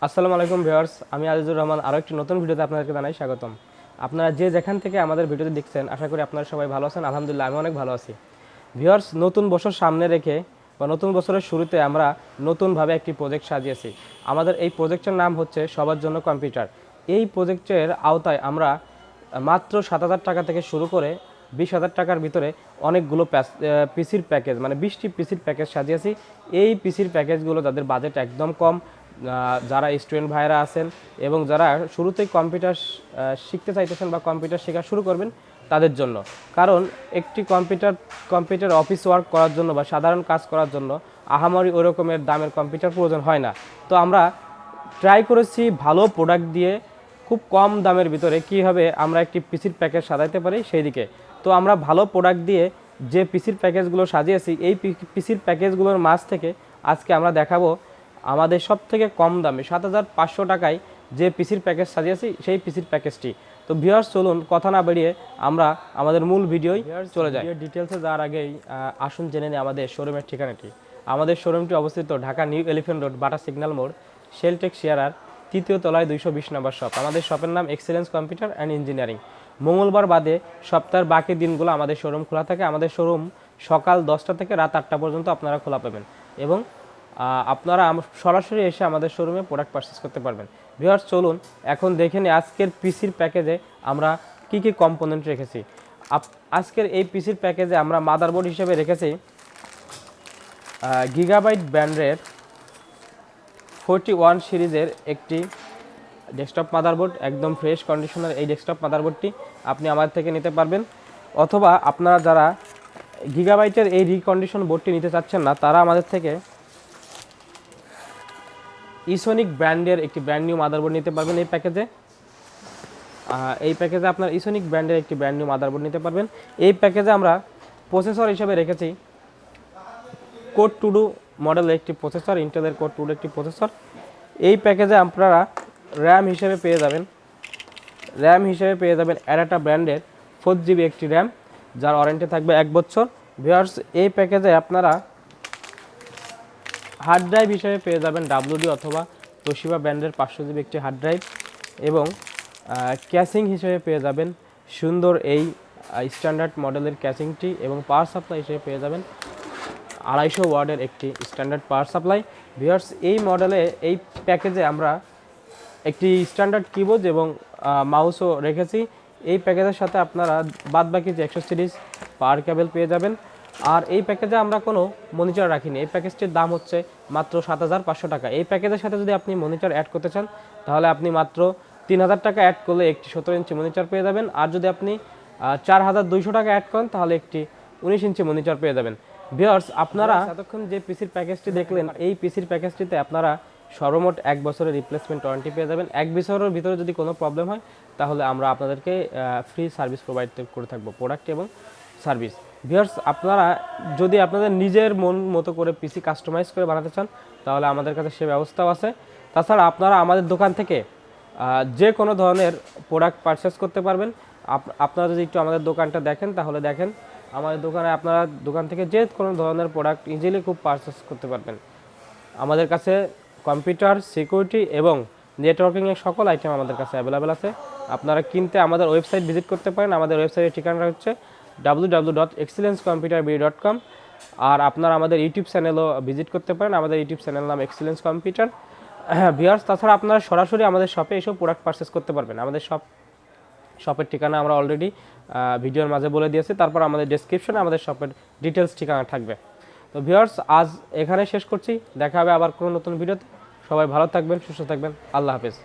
আসসালামু আলাইকুম ভিউয়ার্স, আমি আজিজুর রহমান আরও একটি নতুন ভিডিওতে আপনাদেরকে জানাই স্বাগতম। আপনারা যে যেখান থেকে আমাদের ভিডিওটি দেখছেন আশা করি আপনারা সবাই ভালো আছেন। আলহামদুলিল্লাহ আমি অনেক ভালো আছি। ভিউয়ার্স, নতুন বছর সামনে রেখে বা নতুন বছরের শুরুতে আমরা নতুনভাবে একটি প্রজেক্ট সাজিয়েছি। আমাদের এই প্রজেক্টের নাম হচ্ছে সবার জন্য কম্পিউটার। এই প্রজেক্টের আওতায় আমরা মাত্র 7,000 টাকা থেকে শুরু করে 20,000 টাকার ভিতরে অনেকগুলো পিসির প্যাকেজ মানে 20টি পিসির প্যাকেজ সাজিয়েছি। এই পিসির প্যাকেজগুলো যাদের বাজেট একদম কম, যারা স্টুডেন্ট ভাইরা আছেন এবং যারা শুরুতেই কম্পিউটার শিখতে চাইতেছেন বা কম্পিউটার শেখা শুরু করবেন তাদের জন্য। কারণ একটি কম্পিউটার অফিস ওয়ার্ক করার জন্য বা সাধারণ কাজ করার জন্য আহামরি ওই রকমের দামের কম্পিউটার প্রয়োজন হয় না। তো আমরা ট্রাই করেছি ভালো প্রোডাক্ট দিয়ে খুব কম দামের ভিতরে কীভাবে আমরা একটি পিসির প্যাকেজ সাজাইতে পারি সেই দিকে। তো আমরা ভালো প্রোডাক্ট দিয়ে যে পিসির প্যাকেজগুলো সাজিয়েছি এই পিসির প্যাকেজগুলোর মাঝ থেকে আজকে আমরা দেখাবো আমাদের সব থেকে কম দামে 7,500 টাকায় যে পিসির প্যাকেজ সাজিয়েছি সেই পিসির প্যাকেজটি। তো ভিউয়ার্স, চলুন কথা না বেরিয়ে আমরা আমাদের মূল ভিডিওয় চলে যাই। ডিটেলসে যাওয়ার আগেই আসুন জেনে নিই আমাদের শোরুমের ঠিকানাটি। আমাদের শোরুমটি অবস্থিত ঢাকা নিউ এলিফ্যান্ট রোড, বাটা সিগন্যাল মোড়, শেলটেক শেয়ারার 3য় তলায় 220 নম্বর শপ। আমাদের শপের নাম এক্সেলেন্স কম্পিউটার অ্যান্ড ইঞ্জিনিয়ারিং। মঙ্গলবার বাদে সপ্তাহের বাকি দিনগুলো আমাদের শোরুম খোলা থাকে। আমাদের শোরুম সকাল 10টা থেকে রাত 8টা পর্যন্ত আপনারা খোলা পাবেন এবং আপনারা সরাসরি এসে আমাদের শোরুমে প্রোডাক্ট পারচেস করতে পারবেন। ভিউয়ার্স, চলুন এখন দেখে নিই আজকের পিসির প্যাকেজে আমরা কি কি কম্পোনেন্ট রেখেছি। আজকের এই পিসির প্যাকেজে আমরা মাদারবোর্ড হিসেবে রেখেছি গিগাবাইট ব্র্যান্ডের 41 সিরিজের একটি ডেস্কটপ মাদারবোর্ড। একদম ফ্রেশ কন্ডিশনের এই ডেস্কটপ মাদারবোর্ডটি আপনি আমার থেকে নিতে পারবেন, অথবা আপনারা যারা গিগাবাইটের এই রিকন্ডিশন বোর্ডটি নিতে চাচ্ছেন না তারা আমাদের থেকে ইসোনিক ব্র্যান্ডের একটি ব্র্যান্ড নিউ মাদারবোর্ড নিতে পারবেন। এই প্যাকেজে আপনার ইসোনিক ব্র্যান্ডের একটি ব্র্যান্ড নিউ মাদারবোর্ড নিতে পারবেন। এই প্যাকেজে আমরা প্রসেসর হিসেবে রেখেছি কোড 2 মডেলের একটি প্রসেসর, ইন্টেলের কোড 2 একটি প্রসেসর। এই প্যাকেজে আপনারা র্যাম হিসেবে পেয়ে যাবেন অ্যাডাটা ব্র্যান্ডের 4GB একটি র্যাম, যার ওয়ারেন্টি থাকবে 1 বছর। ভিউয়ার্স, এই প্যাকেজে আপনারা হার্ড ড্রাইভ হিসেবে পেয়ে যাবেন WD অথবা তোশিবা ব্র্যান্ডের 500GB একটি হার্ড ড্রাইভ এবং ক্যাসিং হিসেবে পেয়ে যাবেন সুন্দর এই স্ট্যান্ডার্ড মডেলের ক্যাসিংটি এবং পাওয়ার সাপ্লাই হিসেবে পেয়ে যাবেন 250 ওয়াটের একটি স্ট্যান্ডার্ড পাওয়ার সাপ্লাই। ভিউয়ার্স, এই প্যাকেজে আমরা একটি স্ট্যান্ডার্ড কিবোর্ড এবং মাউসও রেখেছি। এই প্যাকেজের সাথে আপনারা বাদবাকি যে 100 সিরিজ পাওয়ার কেবল পেয়ে যাবেন। আর এই প্যাকেজে আমরা কোনো মনিটর রাখিনি। এই প্যাকেজটির দাম হচ্ছে মাত্র 7,500 টাকা। এই প্যাকেজের সাথে যদি আপনি মনিটর অ্যাড করতে চান তাহলে আপনি মাত্র 3,000 টাকা অ্যাড করলে একটি 17 ইঞ্চি মনিটর পেয়ে যাবেন। আর যদি আপনি 4,200 টাকা অ্যাড করেন তাহলে একটি 19 ইঞ্চি মনিটর পেয়ে যাবেন। ভিউয়ার্স, আপনারা এতক্ষণ যে পিসির প্যাকেজটি দেখলেন এই পিসির প্যাকেজটিতে আপনারা সর্বমোট 1 বছরের রিপ্লেসমেন্ট ওয়ারেন্টি পেয়ে যাবেন। 1 বছরের ভিতরে যদি কোনো প্রবলেম হয় তাহলে আমরা আপনাদেরকে ফ্রি সার্ভিস প্রোভাইড করে থাকবো, প্রোডাক্ট এবং সার্ভিস। ভিউয়ার্স, আপনারা যদি আপনাদের নিজের মন মতো করে পিসি কাস্টমাইজ করে বানাতে চান তাহলে আমাদের কাছে সে ব্যবস্থাও আছে। তাছাড়া আপনারা আমাদের দোকান থেকে যে কোনো ধরনের প্রোডাক্ট পারচেস করতে পারবেন। আপনারা যদি একটু আমাদের দোকানটা দেখেন তাহলে দেখেন আমাদের দোকানে আপনারা দোকান থেকে যে কোনো ধরনের প্রোডাক্ট ইজিলি খুব পারচেস করতে পারবেন। আমাদের কাছে কম্পিউটার, সিকিউরিটি এবং নেটওয়ার্কিংয়ের সকল আইটেম আমাদের কাছে অ্যাভেলেবেল আছে। আপনারা কিনতে আমাদের ওয়েবসাইট ভিজিট করতে পারেন। আমাদের ওয়েবসাইটের ঠিকানা হচ্ছে www.excellencecomputerbd.com। আর আপনারা আমাদের ইউটিউব চ্যানেলও ভিজিট করতে পারেন। আমাদের ইউটিউব চ্যানেল নাম এক্সেলেন্স কম্পিউটার। ভিউয়ার্স, তাছাড়া আপনারা সরাসরি আমাদের শপে এসেও প্রোডাক্ট পারচেস করতে পারবেন। আমাদের শপের ঠিকানা আমরা অলরেডি ভিডিওর মাঝে বলে দিয়েছি। তারপর আমাদের ডেসক্রিপশনে আমাদের শপের ডিটেলস ঠিকানা থাকবে। তো ভিউয়ার্স, আজ এখানে শেষ করছি। দেখা হবে আবার কোনো নতুন ভিডিওতে। সবাই ভালো থাকবেন, সুস্থ থাকবেন। আল্লাহ হাফেজ।